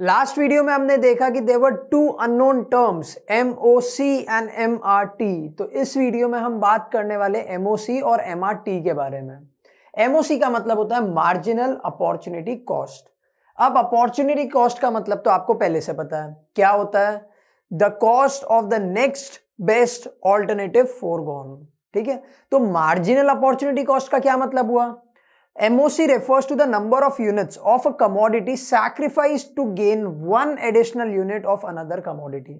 Last video में हमने देखा कि there were two unknown terms MOC and MRT। तो इस वीडियो में हम बात करने वाले MOC और MRT के बारे में। MOC का मतलब होता है मार्जिनल अपॉर्चुनिटी कॉस्ट। अब अपॉर्चुनिटी कॉस्ट का मतलब तो आपको पहले से पता है क्या होता है, the cost of the next best alternative forgone. ठीक है, तो मार्जिनल अपॉर्चुनिटी कॉस्ट का क्या मतलब हुआ? MOC refers to the number of units of a commodity sacrificed to gain one additional unit of another commodity।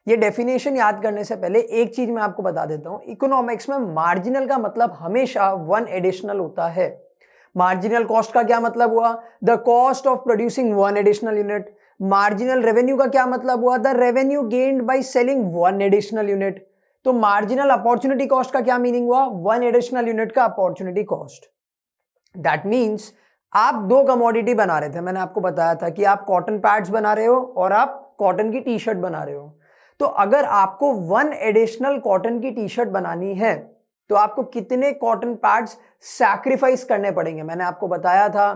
ये डेफिनेशन याद करने से पहले एक चीज मैं आपको बता देता हूं, इकोनॉमिक्स में मार्जिनल का मतलब हमेशा वन एडिशनल होता है। मार्जिनल कॉस्ट का क्या मतलब हुआ? The cost of producing one additional unit. Marginal revenue का क्या मतलब हुआ? The revenue gained by selling one additional unit. तो मार्जिनल अपॉर्चुनिटी कॉस्ट का क्या मीनिंग हुआ? वन एडिशनल यूनिट का अपॉर्चुनिटी कॉस्ट। दैट मीन्स आप दो कमोडिटी बना रहे थे, मैंने आपको बताया था कि आप कॉटन पैड्स बना रहे हो और आप कॉटन की टी शर्ट बना रहे हो। तो अगर आपको वन एडिशनल कॉटन की टी शर्ट बनानी है तो आपको कितने कॉटन पैड्स सैक्रिफाइस करने पड़ेंगे? मैंने आपको बताया था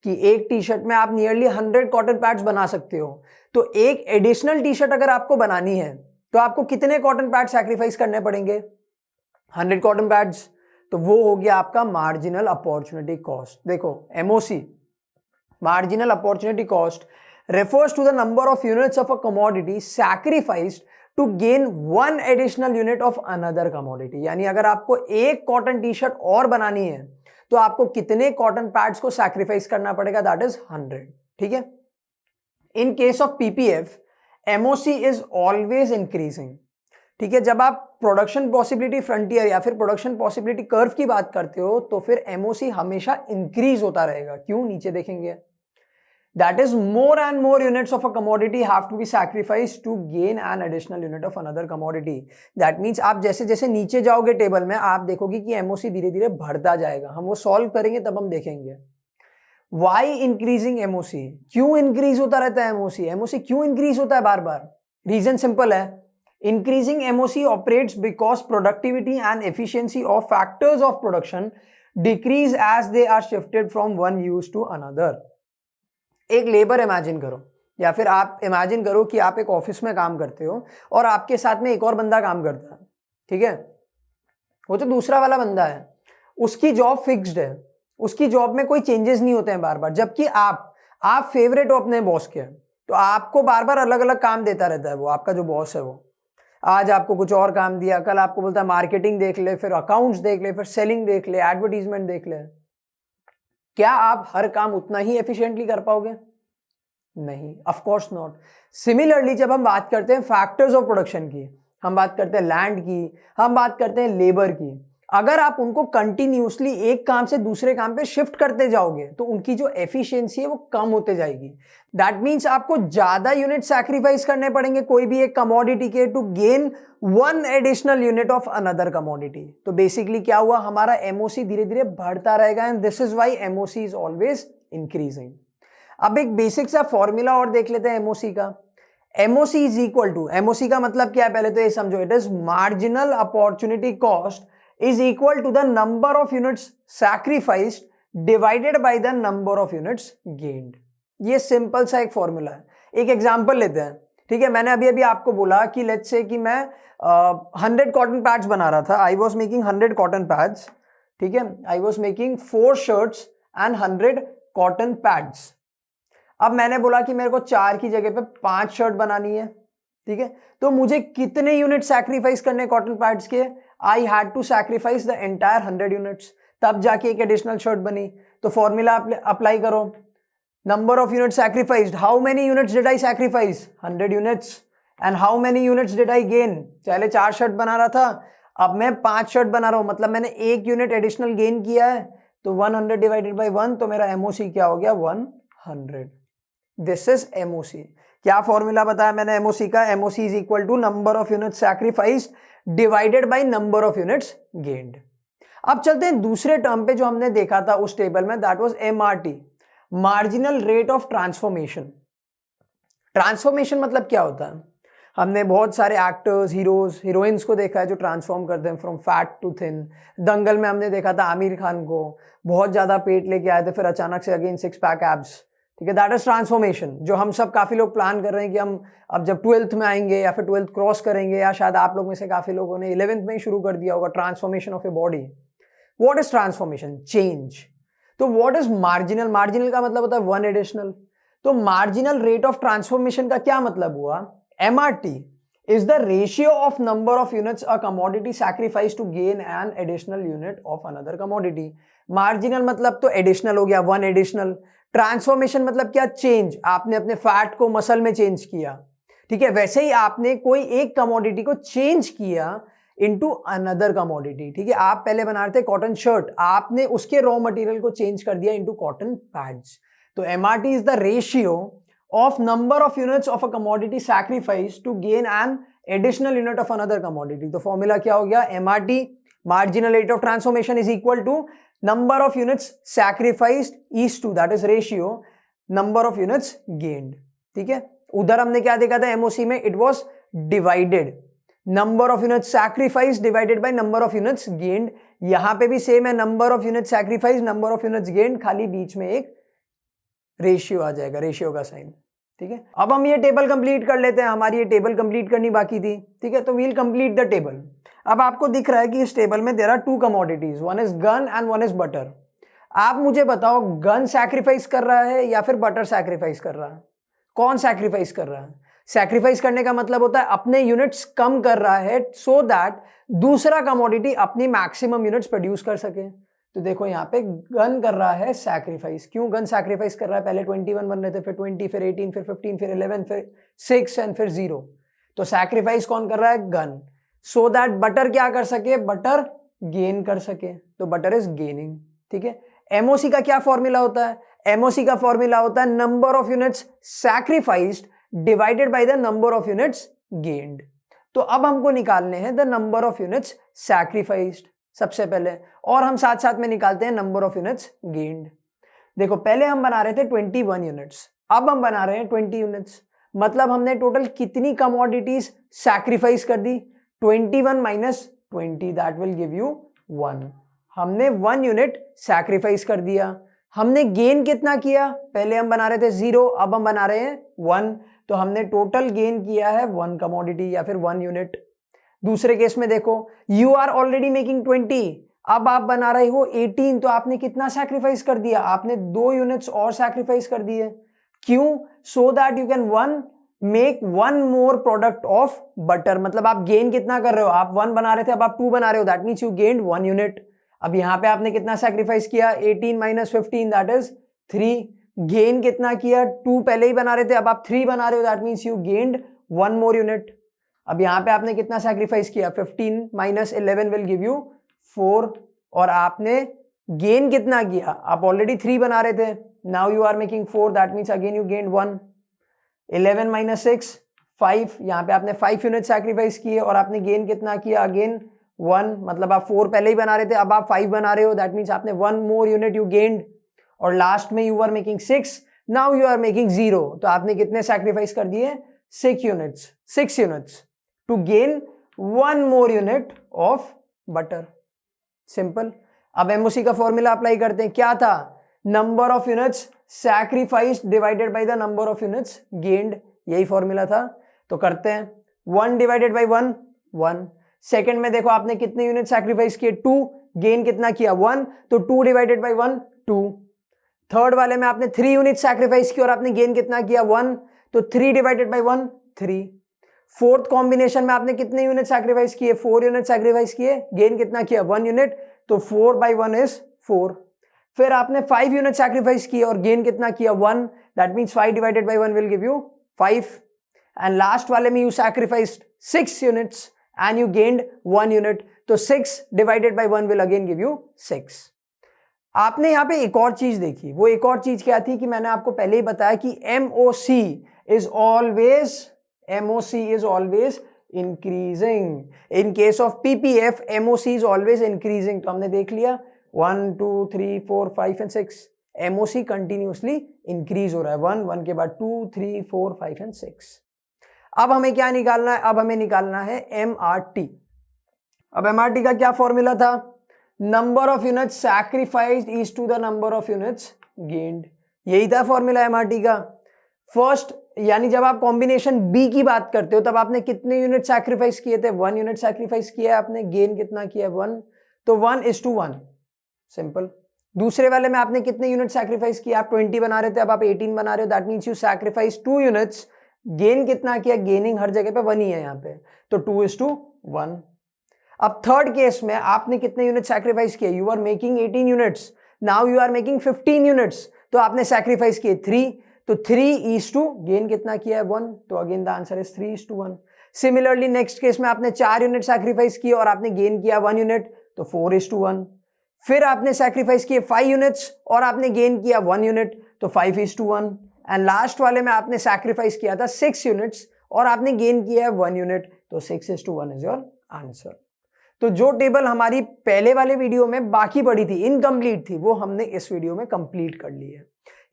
कि एक टी शर्ट में आप नियरली 100 कॉटन पैड्स बना सकते हो। तो एक एडिशनल टी शर्ट अगर आपको बनानी है तो आपको कितने कॉटन पैड्स सैक्रिफाइस करने पड़ेंगे? 100 कॉटन पैड्स। तो वो हो गया आपका मार्जिनल अपॉर्चुनिटी कॉस्ट। देखो MOC marginal opportunity cost refers to the number of units of a commodity sacrificed to gain one additional unit of another commodity। यानी अगर आपको एक कॉटन टी शर्ट और बनानी है तो आपको कितने कॉटन पैड्स को सैक्रिफाइस करना पड़ेगा? That is 100। ठीक है, in case of PPF MOC is always increasing. ठीक है, जब आप प्रोडक्शन पॉसिबिलिटी फ्रंटियर या फिर प्रोडक्शन पॉसिबिलिटी कर्व की बात करते हो तो फिर MOC हमेशा इंक्रीज होता रहेगा। क्यों? नीचे देखेंगे। That is more and more units of a commodity have to be sacrificed to gain an additional unit of another commodity. That means आप जैसे जैसे नीचे जाओगे टेबल में आप देखोगे कि MOC धीरे धीरे बढ़ता जाएगा। हम वो सॉल्व करेंगे तब हम देखेंगे वाई इंक्रीजिंग MOC। क्यों इंक्रीज होता रहता है MOC? MOC क्यों इंक्रीज होता है बार बार? रीजन सिंपल है, increasing MOC operates because productivity and efficiency of factors of production decrease as they are shifted from one use to another। एक लेबर इमेजिन करो या फिर आप इमेजिन करो कि आप एक ऑफिस में काम करते हो और आपके साथ में एक और बंदा काम करता है। ठीक है, वो तो दूसरा वाला बंदा है, उसकी जॉब फिक्स्ड है, उसकी जॉब में कोई चेंजेस नहीं होते हैं बार बार, जबकि आप फेवरेट हो अपने बॉस के, तो आपको बार बार अलग अलग काम देता रहता है वो आपका जो बॉस है। वो आज आपको कुछ और काम दिया, कल आपको बोलता है मार्केटिंग देख ले, फिर अकाउंट्स देख ले, फिर सेलिंग देख ले, एडवर्टीजमेंट देख ले। क्या आप हर काम उतना ही एफिशिएंटली कर पाओगे? नहीं, ऑफ कोर्स नॉट। सिमिलरली जब हम बात करते हैं फैक्टर्स ऑफ प्रोडक्शन की, हम बात करते हैं लैंड की, हम बात करते हैं लेबर की, अगर आप उनको कंटिन्यूसली एक काम से दूसरे काम पे शिफ्ट करते जाओगे तो उनकी जो एफिशिएंसी है वो कम होते जाएगी। दैट मीन्स आपको ज्यादा यूनिट सैक्रिफाइस करने पड़ेंगे कोई भी एक कमोडिटी के to gain one additional unit of another commodity. तो बेसिकली क्या हुआ, हमारा MOC धीरे धीरे बढ़ता रहेगा and this is why MOC is always increasing. अब एक बेसिक सा फॉर्मूला और देख लेते हैं MOC का। MOC is equal to, MOC का मतलब क्या है पहले तो ये समझो, it is marginal opportunity cost is equal to the number of units sacrificed divided by the number of units gained। ये सिंपल सा एक फॉर्मूला है। एक एग्जांपल लेते हैं। ठीक है, मैंने अभी अभी आपको बोला कि लेट्स से कि मैं 100 कॉटन पैड्स बना रहा था। I was making 100 cotton pads. ठीक है, I was making 4 shirts and 100 cotton pads. अब मैंने बोला कि मेरे को 4 की जगह पे 5 शर्ट बनानी है। ठीक है, तो मुझे कितने यूनिट सैक्रिफाइस करने कॉटन पैड्स के? I had to sacrifice the entire 100 units, तब जाके एक एडिशनल शर्ट बनी। तो फॉर्मूला अप्लाई करो, number of unit sacrificed, how many units did I sacrifice? 100 units. And how many units did I gain? पहले 4 shirt बना रहा था, अब मैं 5 शर्ट बना रहा हूं, मतलब मैंने 1 यूनिट एडिशनल गेन किया है। तो 100 डिवाइडेड बाई 1, तो मेरा MOC क्या हो गया? 100। This is MOC। क्या फॉर्मूला बताया मैंने MOC का? MOC is equal to number of unit sacrificed divided by number of units gained. अब चलते हैं दूसरे टर्म पे जो हमने देखा था उस टेबल में, that was MRT, marginal rate of transformation. Transformation मतलब क्या होता है? हमने बहुत सारे एक्टर्स, हीरोज, हीरोइंस को देखा है जो ट्रांसफॉर्म करते हैं फ्रॉम फैट टू थिन। दंगल में हमने देखा था आमिर खान को, बहुत ज्यादा पेट लेके आए थे, फिर अचानक से अगेन 6 पैक एब्स। ठीक है, दैट इज ट्रांसफॉर्मेशन, जो हम सब काफी लोग प्लान कर रहे हैं कि हम अब जब 12th में आएंगे या फिर 12th क्रॉस करेंगे, या शायद आप लोग में से काफी लोगों ने 11th में ही शुरू कर दिया होगा, transformation of a body. What is transformation? Change. तो व्हाट इज मार्जिनल? मार्जिनल का मतलब होता है वन एडिशनल। तो मार्जिनल रेट ऑफ ट्रांसफॉर्मेशन का क्या मतलब हुआ? MRT is the ratio of number of units a commodity sacrificed to gain an additional unit of another commodity। Marginal मतलब तो एडिशनल हो गया, वन एडिशनल। ट्रांसफॉर्मेशन मतलब क्या? चेंज। आपने अपने फैट को मसल में चेंज किया, ठीक है, वैसे ही आपने कोई एक कमोडिटी को चेंज किया इनटू अनदर कमोडिटी। ठीक है, आप पहले बना रहे थे कॉटन शर्ट, आपने उसके रॉ मटेरियल को चेंज कर दिया इनटू कॉटन पैड्स। तो MRT is the ratio of number of units of a commodity sacrificed to gain an additional unit of another commodity। तो फॉर्मूला क्या हो गया? MRT, marginal rate of transformation, is equal to number of units sacrificed is to, that is ratio, number of units gained। ठीक है, उधर हमने क्या देखा था MOC में? it was divided, number of units sacrificed divided by number of units gained। यहां पे भी सेम है, number of units sacrificed, number of units gained, खाली बीच में एक रेशियो आ जाएगा, रेशियो का साइन। ठीक है, अब हम ये टेबल कंप्लीट कर लेते हैं, हमारी ये टेबल कंप्लीट करनी बाकी थी। ठीक है, तो वील कंप्लीट द टेबल। अब आपको दिख रहा है कि इस टेबल में there are two commodities, one is gun and one is butter. आप मुझे बताओ, गन सैक्रिफाइस कर रहा है या फिर बटर सैक्रिफाइस कर रहा है? कौन सैक्रिफाइस कर रहा है? सैक्रिफाइस करने का मतलब होता है अपने यूनिट्स कम कर रहा है सो दैट दूसरा कमोडिटी अपनी मैक्सिमम यूनिट्स प्रोड्यूस कर सके। तो देखो यहाँ पे गन कर रहा है सैक्रिफाइस। क्यों गन सैक्रिफाइस कर रहा है? पहले 21 बन रहे थे, फिर 20, फिर 18, फिर 15, फिर 11, फिर 6 एंड फिर 0। तो सैक्रिफाइस कौन कर रहा है? गन, सो दैट बटर क्या कर सके? बटर गेन कर सके। तो बटर इज गेनिंग। ठीक है, MOC का क्या फॉर्मूला होता है? MOC का फॉर्मूला होता है number of units sacrificed divided by the number of units gained. तो अब हमको निकालने हैं the number of units sacrificed सबसे पहले, और हम साथ साथ में निकालते हैं नंबर ऑफ यूनिट्स गेन्ड। देखो, पहले हम बना रहे थे 21 यूनिट्स, अब हम बना रहे हैं 20 यूनिट्स। मतलब हमने टोटल कितनी कमोडिटीज सैक्रिफाइस कर दी? 21 minus 20, that will give you 1। हमने 1 यूनिट सैक्रिफाइस कर दिया। हमने गेन कितना किया? पहले हम बना रहे थे 0, अब हम बना रहे हैं 1। तो हमने टोटल गेन किया है 1 कमोडिटी या फिर 1 यूनिट। दूसरे केस में देखो, यू आर ऑलरेडी मेकिंग 20, अब आप बना रहे हो 18, तो आपने कितना सैक्रिफाइस कर दिया? आपने 2 यूनिट्स और सैक्रिफाइस कर दिए। क्यों? So that you can make 1 more product of butter. मतलब आप गेन कितना कर रहे हो? आप 1 बना रहे थे, अब आप 2 बना रहे हो, that means you gained 1 unit. अब यहां पे आपने कितना सैक्रिफाइस किया? 18 माइनस 15, दैट इज 3। गेन कितना किया? 2 पहले ही बना रहे थे, अब आप 3 बना रहे हो, that means you gained 1 more unit. अब यहां पे आपने कितना सैक्रिफाइस किया? 15 माइनस 11 विल गिव यू 4। और आपने गेन कितना किया? आप ऑलरेडी 3 बना रहे थे, now you are making 4, that means again you gain 1। 11 minus 6 5, यहां पे आपने 5 यूनिट सैक्रिफाइस किए और आपने गेन कितना किया? अगेन 1। मतलब आप 4 पहले ही बना रहे थे, अब आप 5 बना रहे हो, दैट मीन्स आपने 1 मोर यूनिट यू गेन्ड। और लास्ट में you are making 6, now you are making 0। तो आपने कितने सैक्रिफाइस कर दिए? 6 units to gain 1 more unit of butter। Simple. अब MOC का फॉर्मूला अप्लाई करते हैं। क्या था? Number of units sacrificed divided by the number of units gained, यही फॉर्मूला था। तो करते हैं, 1 डिवाइडेड बाय 1 1। सेकंड में देखो, आपने कितने यूनिट सैक्रिफाइस किए? 2। गेन कितना किया? 1। तो 2 डिवाइडेड बाय 1 2। थर्ड वाले में आपने 3 यूनिट सैक्रिफाइस किया और आपने गेन कितना किया? 1। तो 3 डिवाइडेड बाय 1 3। फोर्थ कॉम्बिनेशन में आपने कितने यूनिट सैक्रिफाइस किए? 4 यूनिट सैक्रिफाइस किए, गेन कितना किया? 1 यूनिट। तो 4 बाई 1 इज 4। फिर आपने 5 यूनिट सैक्रिफाइस किए और गेन कितना किया? 1, that means 5 divided by 1 will give you 5। And last वाले में you sacrificed 6 units and you gained 1 unit. तो 6 divided by 1 will again give you 6। आपने यहाँ पे एक और चीज देखी, वो एक और चीज क्या थी कि मैंने आपको पहले ही बताया कि MOC is always increasing। in case of PPF MOC is always increasing। तो हमने देख लिया 1 2 3 4 5 एंड 6, MOC कंटिन्यूसली इंक्रीज हो रहा है। 1 के बाद 2 3 4 5 एंड 6। अब हमें क्या निकालना है? अब हमें निकालना है MRT। अब MRT का क्या फॉर्मूला था? Number of units sacrificed is to the number of units gained. यही था फॉर्मूला एमआरटी का। फर्स्ट यानी जब आप कॉम्बिनेशन बी की बात करते हो तब आपने कितने यूनिट सैक्रिफाइस किए थे, 1 यूनिट सैक्रिफाइस किया है आपने, गेन कितना किया है 1, तो 1:1, सिंपल। दूसरे वाले में आपने कितने यूनिट सैक्रिफाइस किया, आप 20 बना रहे थे, अब आप 18 बना रहे हो, that means you sacrifice 2 units. Gain कितना किया, गेनिंग हर जगह पे 1 ही है यहाँ पे, तो 2:1। अब थर्ड केस में आपने कितने यूनिट सैक्रिफाइस किए, you are making 18 units, now you are making 15 units, तो आपने सैक्रिफाइस किए 3, तो 3:, गेन कितना किया है 1, तो again the answer is 3:1। Similarly next case में आपने 4 यूनिट सैक्रिफाइस किए और आपने गेन किया 1 यूनिट, तो 4:1। फिर आपने सैक्रिफाइस किए 5 यूनिट्स और आपने गेन किया 1 यूनिट, तो 5:1। एंड लास्ट वाले में आपने सैक्रिफाइस किया था 6 यूनिट्स और आपने गेन किया है 1 यूनिट, तो 6:1 इज योर आंसर। तो जो टेबल हमारी पहले वाले वीडियो में बाकी पड़ी थी, इनकम्प्लीट थी, वो हमने इस वीडियो में कंप्लीट कर ली है।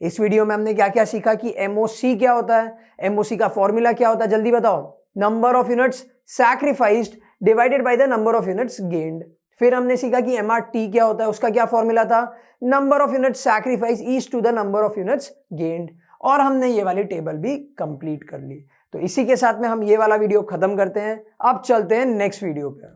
इस वीडियो में हमने क्या क्या सीखा कि एमओसी क्या होता है, एमओसी का फॉर्मूला क्या होता है, जल्दी बताओ। Number of units sacrificed divided by the number of units gained. फिर हमने सीखा कि एमआरटी क्या होता है, उसका क्या फॉर्मूला था, number of units sacrifice is to the number of units gained. और हमने ये वाली टेबल भी कंप्लीट कर ली। तो इसी के साथ में हम ये वाला वीडियो खत्म करते हैं। अब चलते हैं नेक्स्ट वीडियो पे।